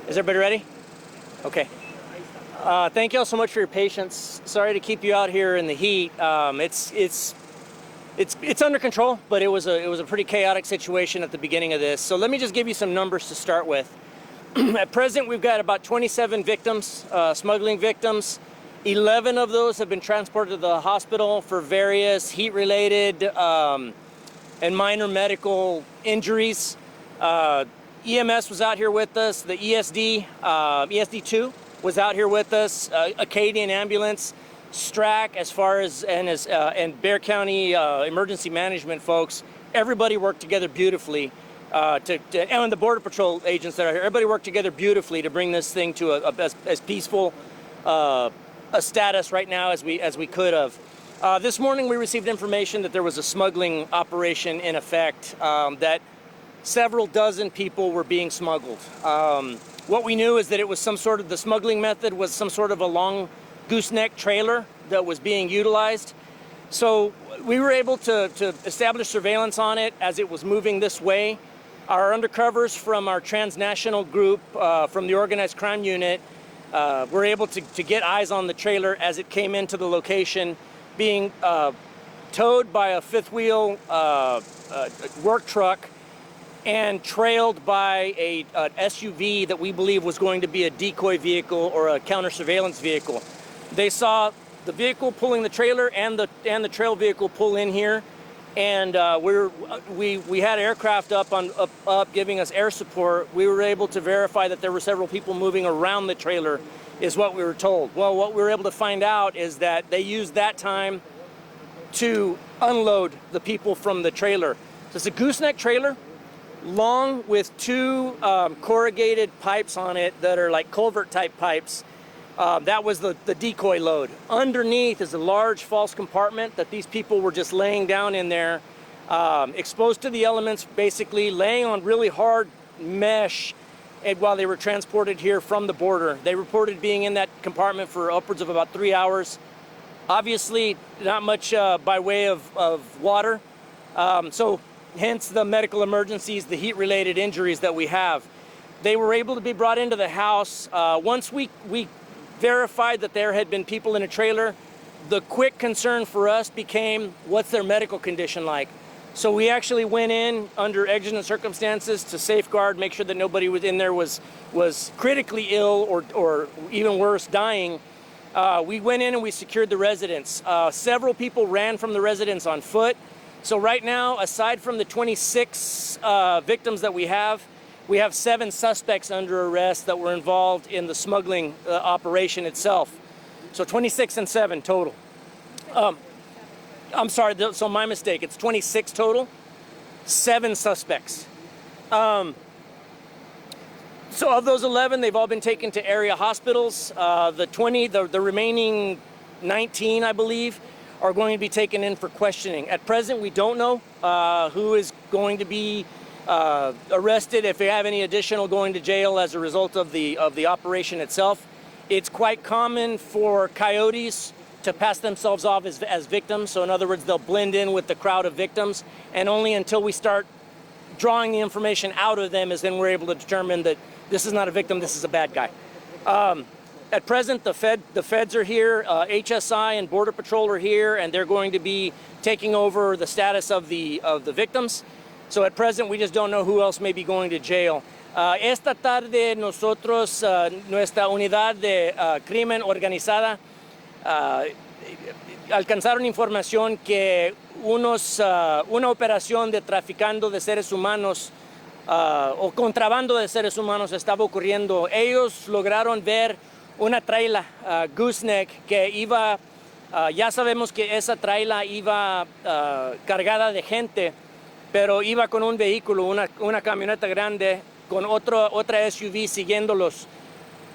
Is everybody ready? Okay. Thank you all so much for your patience. Sorry to keep you out here in the heat. It's under control, but it was a pretty chaotic situation at the beginning of this. So let me just give you some numbers to start with. At present, we've got about 27 victims, smuggling victims. 11 of those have been transported to the hospital for various heat-related and minor medical injuries. EMS was out here with us. The ESD2 was out here with us. Acadian Ambulance, STRAC, and Bexar County emergency management folks. Everybody worked together beautifully. And the Border Patrol agents that are here, everybody worked together beautifully to bring this thing to as peaceful a status right now as we could have. This morning we received information that there was a smuggling operation in effect, that several dozen people were being smuggled. What we knew is that it was the smuggling method was some sort of a long goose-neck trailer that was being utilized. So we were able to establish surveillance on it as it was moving this way. Our undercovers from our transnational group, from the organized crime unit, were able to get eyes on the trailer as it came into the location, being towed by a fifth wheel work truck and trailed by an SUV that we believe was going to be a decoy vehicle or a counter surveillance vehicle. They saw the vehicle pulling the trailer and the trail vehicle pull in here, and we had aircraft up giving us air support. We were able to verify that there were several people moving around the trailer, is what we were told. Well, what we were able to find out is that they used that time to unload the people from the trailer. So it's a gooseneck trailer, long with two corrugated pipes on it that are like culvert type pipes. That was the decoy load. Underneath is a large false compartment that these people were just laying down in there, exposed to the elements, basically laying on really hard mesh while they were transported here from the border. They reported being in that compartment for upwards of about 3 hours. Obviously, not much by way of water. So hence the medical emergencies, the heat-related injuries that we have. They were able to be brought into the house. Once we verified that there had been people in a trailer, the quick concern for us became, what's their medical condition like? So we actually went in under exigent circumstances to safeguard, make sure that nobody was in there was critically ill or even worse, dying. We went in and we secured the residence. Several people ran from the residence on foot. So right now, aside from the 26 victims that we have 7 suspects under arrest that were involved in the smuggling operation itself. So 26 and 7 total. I'm sorry, so my mistake. It's 26 total, 7 suspects. So of those 11, they've all been taken to area hospitals. The remaining 19, I believe, are going to be taken in for questioning. At present, we don't know who is going to be arrested, if they have any additional going to jail as a result of the operation itself. It's quite common for coyotes to pass themselves off as victims. So in other words, they'll blend in with the crowd of victims, and only until we start drawing the information out of them is then we're able to determine that this is not a victim, this is a bad guy. At present, the feds are here, HSI and Border Patrol are here, and they're going to be taking over the status of the victims. So at present, we just don't know who else may be going to jail. Esta tarde nosotros, nuestra unidad de crimen organizada, alcanzaron información que una operación de traficando de seres humanos o contrabando de seres humanos estaba ocurriendo. Ellos lograron ver una traila goose-neck que iba, ya sabemos que esa traila iba cargada de gente, pero iba con un vehículo, una camioneta grande con otra SUV siguiéndolos.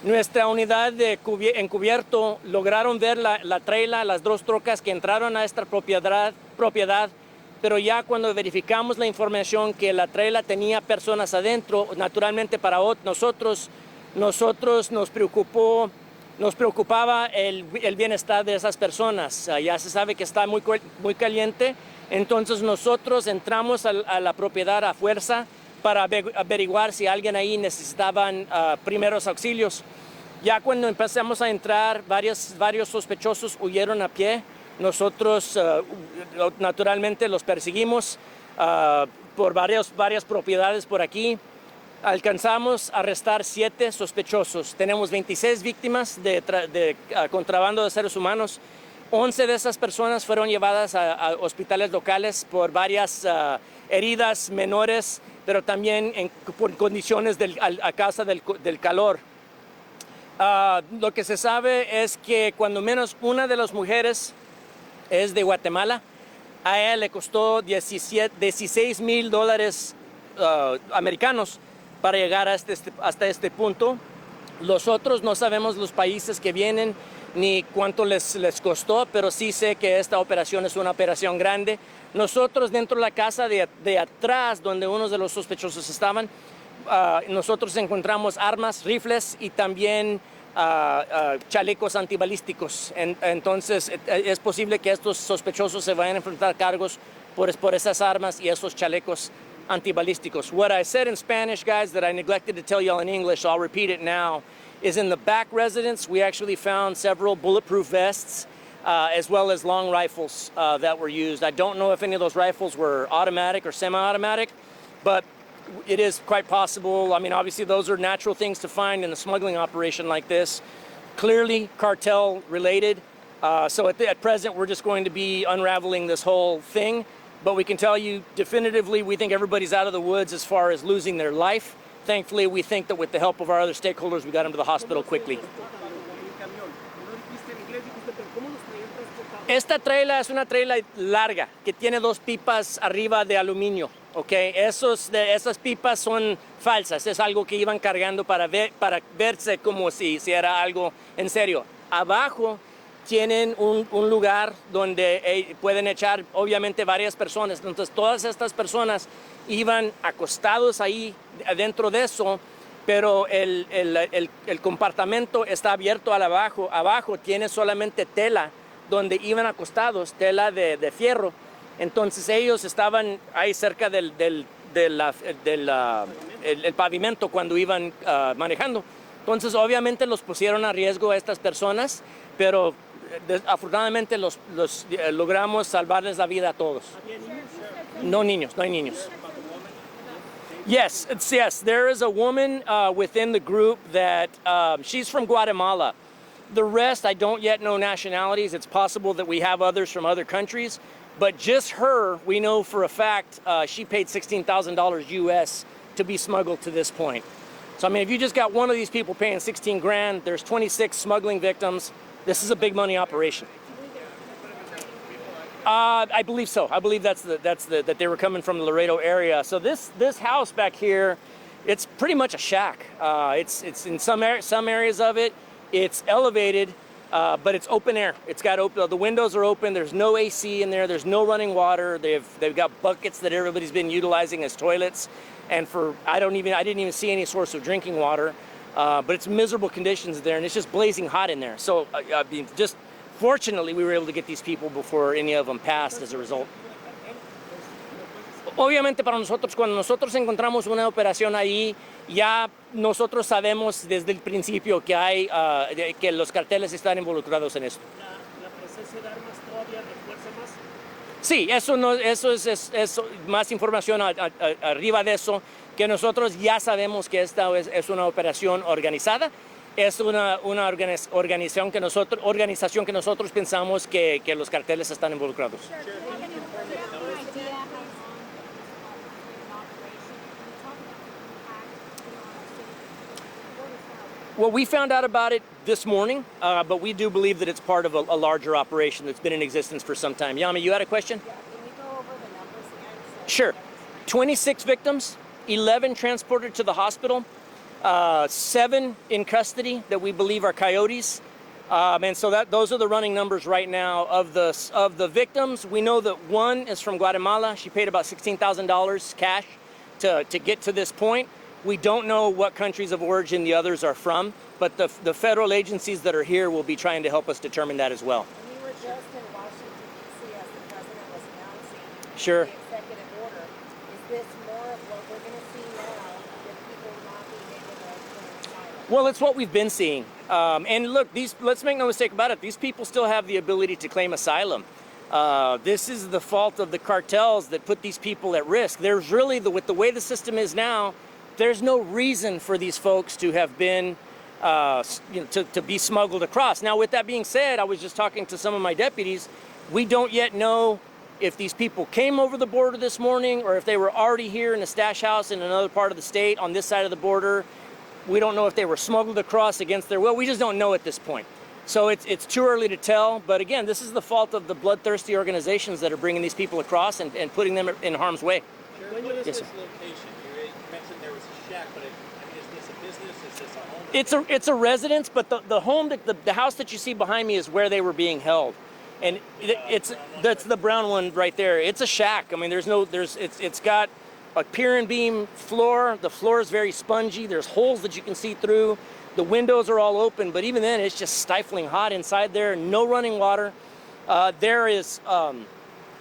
Nuestra unidad de encubierto lograron ver la traila, las 2 trocas que entraron a esta propiedad, pero ya cuando verificamos la información que la traila tenía personas adentro, naturalmente para nosotros nos preocupaba el bienestar de esas personas. Ya se sabe que está muy caliente, entonces nosotros entramos a la propiedad a fuerza para averiguar si alguien ahí necesitaban primeros auxilios. Ya cuando empezamos a entrar, varios sospechosos huyeron a pie. Nosotros naturalmente los perseguimos por varias propiedades por aquí. Alcanzamos a arrestar 7 sospechosos. Tenemos 26 víctimas de contrabando de seres humanos. 11 de esas personas fueron llevadas a hospitales locales por varias heridas menores, pero también por condiciones a causa del calor. Lo que se sabe es que cuando menos una de las mujeres es de Guatemala. A ella le costó $16,000 americanos para llegar hasta este punto. Los otros no sabemos los países que vienen ni cuánto les costó, pero sí sé que esta operación es una operación grande. Nosotros dentro de la casa de atrás, donde unos de los sospechosos estaban, nosotros encontramos armas, rifles y también chalecos antibalísticos. Entonces es posible que estos sospechosos se vayan a enfrentar cargos por esas armas y esos chalecos antibalísticos. What I said in Spanish, guys, that I neglected to tell y'all in English, so I'll repeat it now, is in the back residence we actually found several bulletproof vests as well as long rifles that were used. I don't know if any of those rifles were automatic or semi-automatic, but it is quite possible. I mean, obviously those are natural things to find in a smuggling operation like this. Clearly cartel related. So at present, we're just going to be unraveling this whole thing. But we can tell you definitively, we think everybody's out of the woods as far as losing their life. Thankfully, we think that with the help of our other stakeholders, we got them to the hospital quickly. Esta traila es una traila larga que tiene 2 pipas arriba de aluminio. Okay, esas pipas son falsas, es algo que iban cargando para verse como si era algo en serio. Abajo tienen un lugar donde pueden echar obviamente varias personas, entonces todas estas personas iban acostados ahí dentro de eso, pero el compartimento está abierto abajo tiene solamente tela donde iban acostados, tela de fierro. Entonces ellos estaban ahí cerca del pavimento cuando iban manejando. Entonces obviamente los pusieron a riesgo a estas personas, pero afortunadamente logramos salvarles la vida a todos. No niños, no hay niños. Yes, there is a woman within the group that she's from Guatemala. The rest, I don't yet know nationalities. It's possible that we have others from other countries. But just her, we know for a fact, she paid $16,000 US to be smuggled to this point. So, I mean, if you just got one of these people paying 16 grand, there's 26 smuggling victims. This is a big money operation. I believe so. I believe that they were coming from the Laredo area. So this house back here, it's pretty much a shack. It's in some areas of it, it's elevated. But it's open air. It's got the windows are open. There's no AC in there. There's no running water. They've got buckets that everybody's been utilizing as toilets. And I didn't even see any source of drinking water. But it's miserable conditions there, and it's just blazing hot in there. So I mean, just fortunately, we were able to get these people before any of them passed as a result. Obviamente para nosotros, cuando nosotros encontramos una operación ahí, ya nosotros sabemos desde el principio que los carteles están involucrados en esto. ¿La presencia de armas todavía refuerza más? Sí, eso es más información arriba de eso, que nosotros ya sabemos que esta es una operación organizada. Es una organización que nosotros pensamos que los carteles están involucrados. Well, we found out about it this morning, but we do believe that it's part of a larger operation that's been in existence for some time. Yami, you had a question? Yeah, can we go over the numbers again? Sure. 26 victims, 11 transported to the hospital, 7 in custody that we believe are coyotes. And so those are the running numbers right now. Of the victims, we know that one is from Guatemala. She paid about $16,000 cash to get to this point. We don't know what countries of origin the others are from, but the federal agencies that are here will be trying to help us determine that as well. And we were just in Washington, D.C. as the president was announcing Sure. the executive order. Is this more of what we're going to see Well, it's what we've been seeing. And look, let's make no mistake about it, these people still have the ability to claim asylum. This is the fault of the cartels that put these people at risk. There's really, with the way the system is now, there's no reason for these folks to have been, to be smuggled across. Now, with that being said, I was just talking to some of my deputies. We don't yet know if these people came over the border this morning or if they were already here in a stash house in another part of the state on this side of the border. We don't know if they were smuggled across against their will. We just don't know at this point. So it's too early to tell. But again, this is the fault of the bloodthirsty organizations that are bringing these people across and putting them in harm's way. What is Yes, this sir. location? You mentioned there was a shack, but is this a business? Is this a home? It's a residence, but the home, the house that you see behind me is where they were being held. And that's the brown one right there. It's a shack. I mean, it's got a pier and beam floor. The floor is very spongy. There's holes that you can see through. The windows are all open, but even then, it's just stifling hot inside there. No running water. There is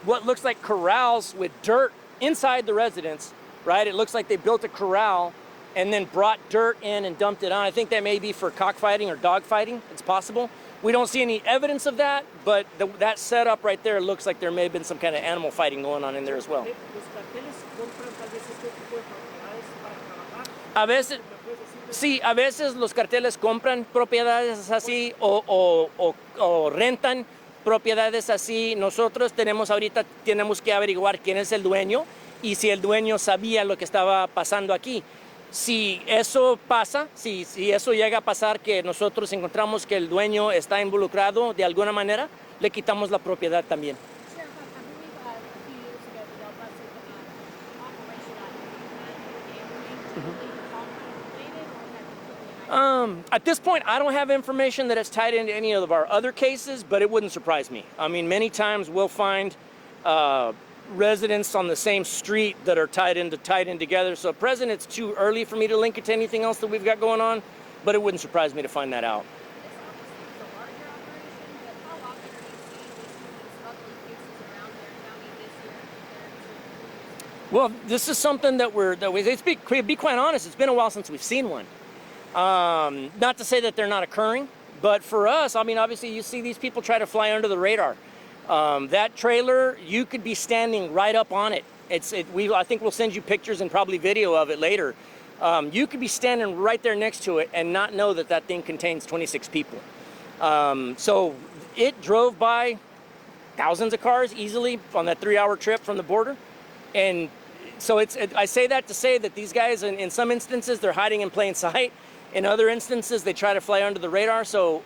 what looks like corrals with dirt inside the residence, right? It looks like they built a corral and then brought dirt in and dumped it on. I think that may be for cockfighting or dogfighting. It's possible. We don't see any evidence of that, but that setup right there looks like there may have been some kind of animal fighting going on in there as well. Los carteles compran tal vez este tipo de propiedades para trabajar. A veces, ¿Me puedes decir? sí, a veces los carteles compran propiedades así o rentan propiedades así. Nosotros tenemos que averiguar quién es el dueño y si el dueño sabía lo que estaba pasando aquí. Si eso pasa, si eso llega a pasar, que nosotros encontramos que el dueño está involucrado de alguna manera, le quitamos la propiedad también. Sheriff, I believe a few years ago that y'all busted an operation out of gambling. Is it all kind of related, or is that completely At this point, I don't have information that it's tied into any of our other cases, but it wouldn't surprise me. I mean, many times we'll find residents on the same street that are tied in together. So at present, it's too early for me to link it to anything else that we've got going on, but it wouldn't surprise me to find that out. This obviously is a larger operation, but how often are you seeing these smuggling cases around their county this year compared to? Well, this is something to be quite honest, it's been a while since we've seen one. Not to say that they're not occurring, but for us, I mean, obviously you see these people try to fly under the radar. That trailer, you could be standing right up on it. I think we'll send you pictures and probably video of it later. You could be standing right there next to it and not know that that thing contains 26 people. So it drove by thousands of cars easily on that 3-hour trip from the border. And so I say that to say that these guys, in some instances, they're hiding in plain sight. In other instances, they try to fly under the radar. So,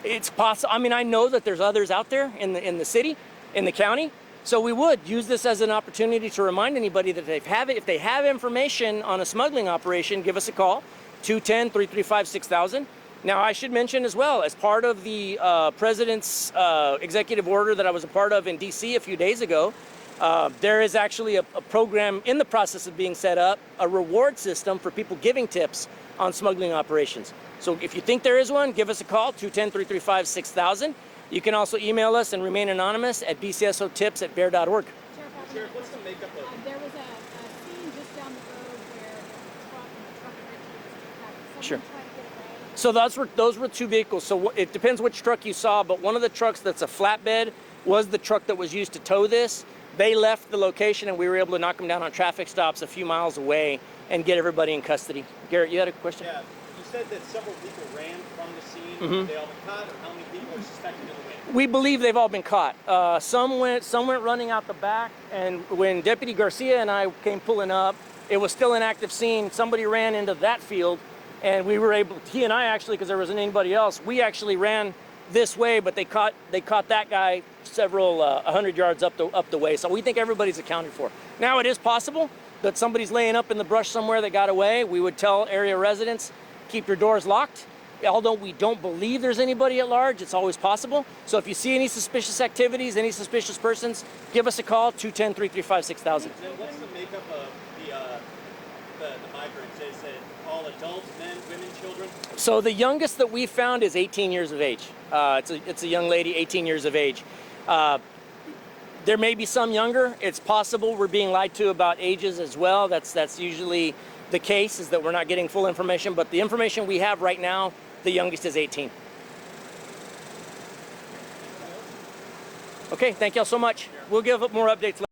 it's possible. I mean, I know that there's others out there in the city, in the county. So we would use this as an opportunity to remind anybody that if they have information on a smuggling operation, give us a call, 210-335-6000. Now, I should mention as well, as part of the president's executive order that I was a part of in D.C. a few days ago, there is actually a program in the process of being set up, a reward system for people giving tips on smuggling operations. So if you think there is one, give us a call, 210-335-6000. You can also email us and remain anonymous at bcsotips@bear.org. Sheriff, what's the makeup of There was a scene just down the road where there was a truck and the truck was Sure. trying to get away. So those were two vehicles. So it depends which truck you saw, but one of the trucks that's a flatbed was the truck that was used to tow this. They left the location and we were able to knock them down on traffic stops a few miles away and get everybody in custody. Garrett, you had a question? Yeah, you said that several people ran from the scene. Have they all been caught, or how many people are suspected in the win? We believe they've all been caught. Some went running out the back, and when Deputy Garcia and I came pulling up, it was still an active scene. Somebody ran into that field, and he and I actually, because there wasn't anybody else, we actually ran this way, but they caught that guy several 100 yards up the way. So we think everybody's accounted for. Now it is possible that somebody's laying up in the brush somewhere that got away. We would tell area residents, keep your doors locked. Although we don't believe there's anybody at large, it's always possible. So if you see any suspicious activities, any suspicious persons, give us a call, 210-335-6000. Then what's the makeup of the migrants? Is it all adults, men, women, children? So the youngest that we found is 18 years of age. It's a young lady, 18 years of age. There may be some younger. It's possible we're being lied to about ages as well. That's usually the case is that we're not getting full information, but the information we have right now, the youngest is 18. Okay, thank y'all so much. We'll give up more updates later.